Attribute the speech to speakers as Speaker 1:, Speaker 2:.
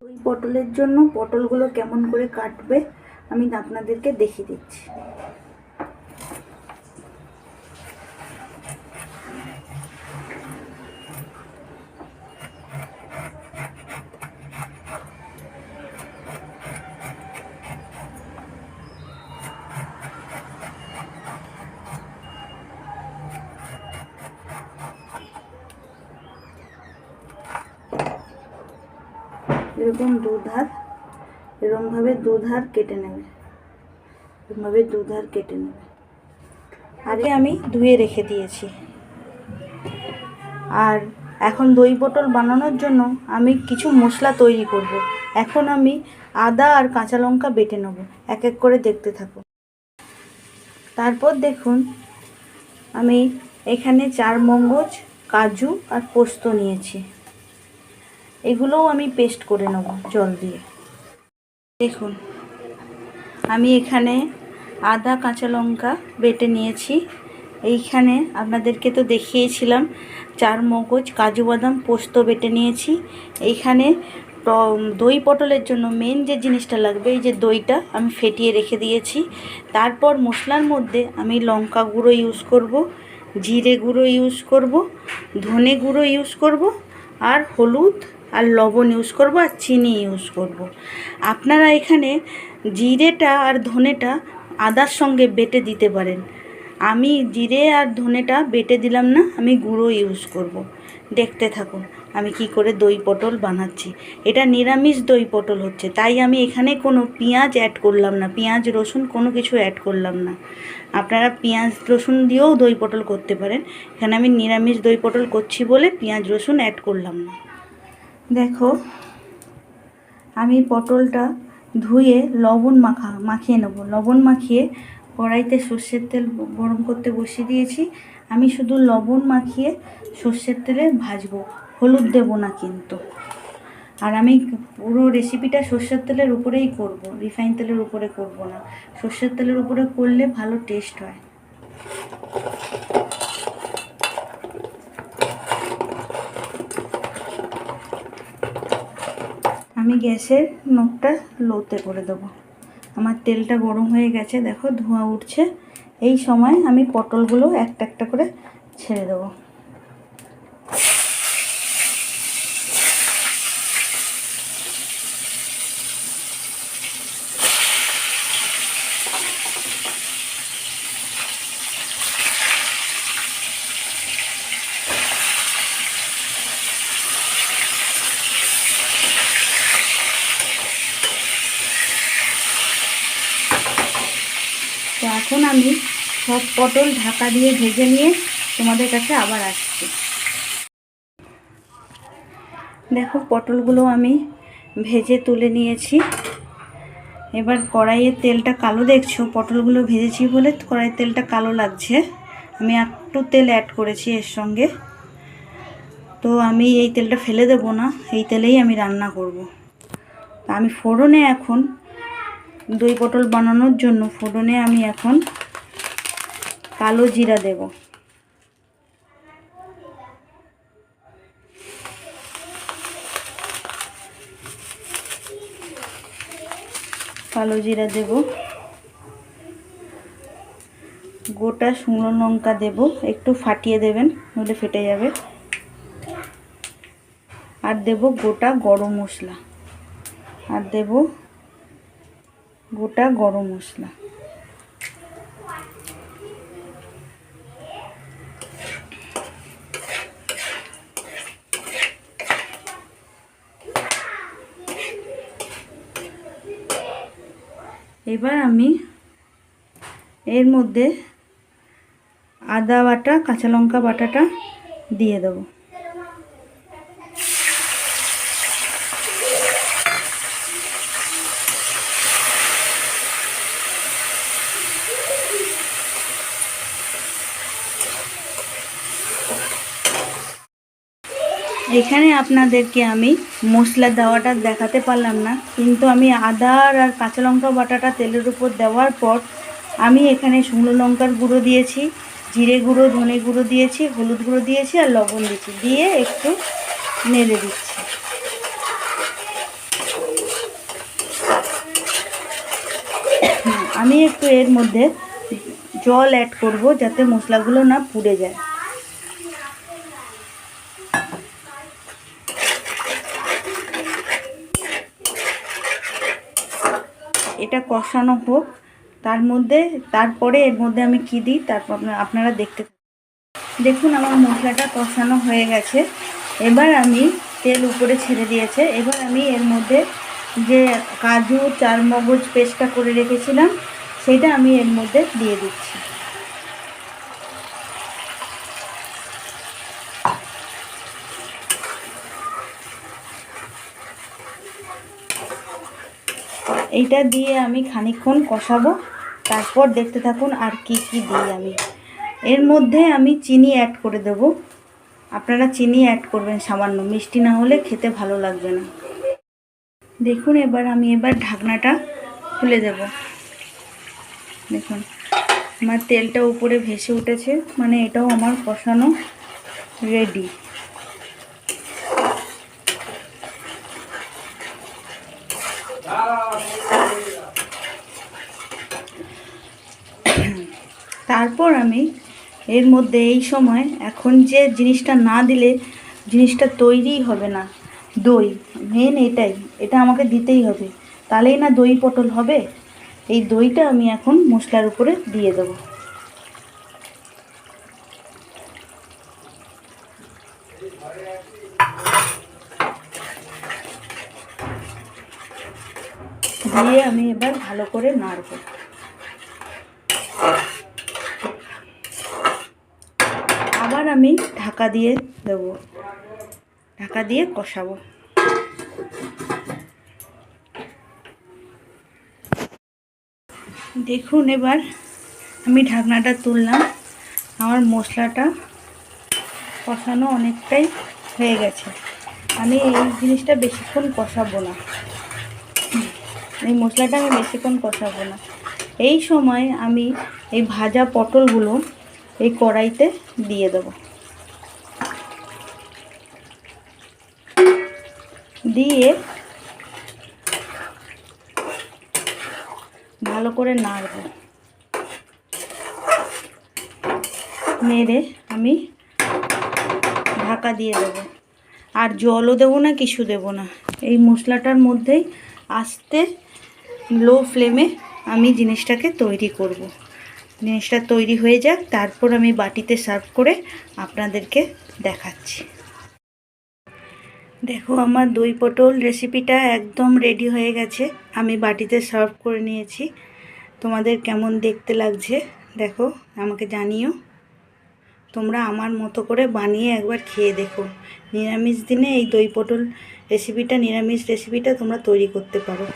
Speaker 1: ওই পটলের জন্য পটলগুলো কেমন করে কাটবে আমি আপনাদেরকে দেখিয়ে দিচ্ছি। এরকম এরকমভাবে দুধার কেটে নেবে, এরকমভাবে দুধার কেটে নেবে। আগে আমি ধুয়ে রেখে দিয়েছি। আর এখন দই পটল বানানোর জন্য আমি কিছু মশলা তৈরি করব। এখন আমি আদা আর কাঁচা লঙ্কা বেটে নেব, এক এক করে দেখতে থাকো। তারপর দেখুন আমি এখানে 4 মগজ, কাজু আর পোস্ত নিয়েছি। এগুলোও আমি পেস্ট করে নেব জল দিয়ে। দেখুন আমি এখানে আদা কাঁচা লঙ্কা বেটে নিয়েছি। এইখানে আপনাদেরকে তো দেখিয়েছিলাম 4 মগজ, কাজু বাদাম, পোস্ত বেটে নিয়েছি। এইখানে দই পটলের জন্য মেন যে জিনিসটা লাগবে, এই যে দইটা আমি ফেটিয়ে রেখে দিয়েছি। তারপর মশলার মধ্যে আমি লঙ্কা গুঁড়ো ইউজ করব, জিরে গুঁড়ো ইউজ করব, ধনে গুঁড়ো ইউজ করব, আর হলুদ আর লবণ ইউজ করব, আর চিনি ইউজ করব। আপনারা এখানে জিরেটা আর ধনেটা আদার সঙ্গে বেটে দিতে পারেন। আমি জিরে আর ধনেটা বেটে দিলাম না, আমি গুঁড়ো ইউজ করব। দেখতে থাকুন আমি কি করে দই পটল বানাচ্ছি। এটা নিরামিষ দই পটল হচ্ছে, তাই আমি এখানে কোনো পেঁয়াজ অ্যাড করলাম না, পেঁয়াজ রসুন কোনো কিছু অ্যাড করলাম না। আপনারা পেঁয়াজ রসুন দিয়েও দই পটল করতে পারেন। এখানে আমি নিরামিষ দই পটল করছি বলে পেঁয়াজ রসুন অ্যাড করলাম না। দেখো আমি পটলটা ধুয়ে লবণ মাখিয়ে নেব। লবণ মাখিয়ে কড়াইতে সর্ষের তেল গরম করতে বসিয়ে দিয়েছি। আমি শুধু লবণ মাখিয়ে সর্ষের তেলে ভাজবো, হলুদ দেব না কিন্তু। আর আমি পুরো রেসিপিটা সর্ষের তেলের উপরেই করব, রিফাইন তেলের উপরে করব না। সর্ষের তেলের উপরে করলে ভালো টেস্ট হয়। আমি গ্যাসের নখটা লোতে করে দেবো। আমার তেলটা গরম হয়ে গেছে, দেখো ধোঁয়া উঠছে। এই সময় আমি পটলগুলো একটা একটা করে ছেড়ে দেবো। তো এখন আমি সব পটল ঢাকা দিয়ে ভেজে নিয়ে তোমাদের কাছে আবার আসছি। দেখো পটলগুলো আমি ভেজে তুলে নিয়েছি। এবার কড়াইয়ের তেলটা কালো দেখছো, পটলগুলো ভেজেছি বলে কড়াইয়ের তেলটা কালো লাগছে। আমি একটু তেল অ্যাড করেছি এর সঙ্গে। তো আমি এই তেলটা ফেলে দেবো না, এই তেলেই আমি রান্না করব। আমি ফোড়নে এখন দই পটল বানানোর জন্য ফোড়নে আমি এখন কালো জিরা দেব। কালো জিরা দেব, গোটা শুকনো লঙ্কা দেব, একটু ফাটিয়ে দেবেন নইলে ফেটে যাবে। আর দেব গোটা গরম মশলা, আর দেব গোটা গরম মশলা। এবার আমি এর মধ্যে আদা বাটা, কাঁচা লঙ্কা বাটাটা দিয়ে দেবো। এখানে আপনাদেরকে আমি মশলা দেওয়াটা দেখাতে পারলাম না, কিন্তু আমি আদা আর কাঁচা লঙ্কা বাটাটা তেলের উপর দেওয়ার পর আমি এখানে শুকনো লঙ্কার গুঁড়ো দিয়েছি, জিরে গুঁড়ো, ধনে গুঁড়ো দিয়েছি, হলুদ গুঁড়ো দিয়েছি আর লবণ দিয়েছি, দিয়ে একটু নেড়ে দিচ্ছি। আমি একটু এর মধ্যে জল অ্যাড করব যাতে মশলাগুলো না পুড়ে যায়। এটা কষানো হোক, তারপরে এর মধ্যে আমি কি দিই তারপর আপনারা দেখতে দেখুন। আমার মশলাটা কষানো হয়ে গেছে, এবার আমি তেল উপরে ছেড়ে দিয়েছে। এবার আমি এর মধ্যে যে কাজু চারমগজ পেস্টটা করে রেখেছিলাম সেটা আমি এর মধ্যে দিয়ে দিচ্ছি। এইটা দিয়ে আমি খানিকক্ষণ কষাবো, তারপর দেখতে থাকুন আর কি কি দিই আমি। এর মধ্যে আমি চিনি অ্যাড করে দেব, আপনারা চিনি অ্যাড করবেন সামান্য, মিষ্টি না হলে খেতে ভালো লাগবে না। দেখুন আমি এবার ঢাকনাটা খুলে দেব। দেখুন আমার তেলটা উপরে ভেসে উঠেছে, মানে এটাও আমার কষানো রেডি। তারপর আমি এর মধ্যে এই সময় এখন যে জিনিসটা না দিলে জিনিসটা তৈরিই হবে না, দই। মেন এটা আমাকে দিতেই হবে, তাহলেই না দই পটল হবে। এই দইটা আমি এখন মশলার উপরে দিয়ে দেব। দিয়ে আমি এবার ভালো করে নাড়ব। আবার আমি ঢাকা দিয়ে দেব, ঢাকা দিয়ে কষাবো। দেখুন এবার আমি ঢাকনাটা তুললাম, আমার মশলাটা কষানো অনেকটাই হয়ে গেছে। আমি এই জিনিসটা বেশিক্ষণ কষাবো না, এই মশলাটা আমি বেশিক্ষণ কষাবো না। এই সময় আমি এই ভাজা পটলগুলো এই কড়াইতে দিয়ে দেব, দিয়ে ভালো করে নাড়ব। নেড়ে আমি ঢাকা দিয়ে দেবো, আর জলও দেবো না, কিছু দেবো না। এই মশলাটার মধ্যেই আস্তে লো ফ্লেমে আমি জিনিসটাকে তৈরি করব। জিনিসটা তৈরি হয়ে যাক, তারপর আমি বাটিতে সার্ভ করে আপনাদেরকে দেখাচ্ছি। দেখো আমার দই পটল রেসিপিটা একদম রেডি হয়ে গেছে, আমি বাটিতে সার্ভ করে নিয়েছি। তোমাদের কেমন দেখতে লাগছে দেখো, আমাকে জানিও। তোমরা আমার মতো করে বানিয়ে একবার খেয়ে দেখো। নিরামিষ দিনে এই দই পটল নিরামিষ রেসিপিটা তোমরা তৈরি করতে পারো।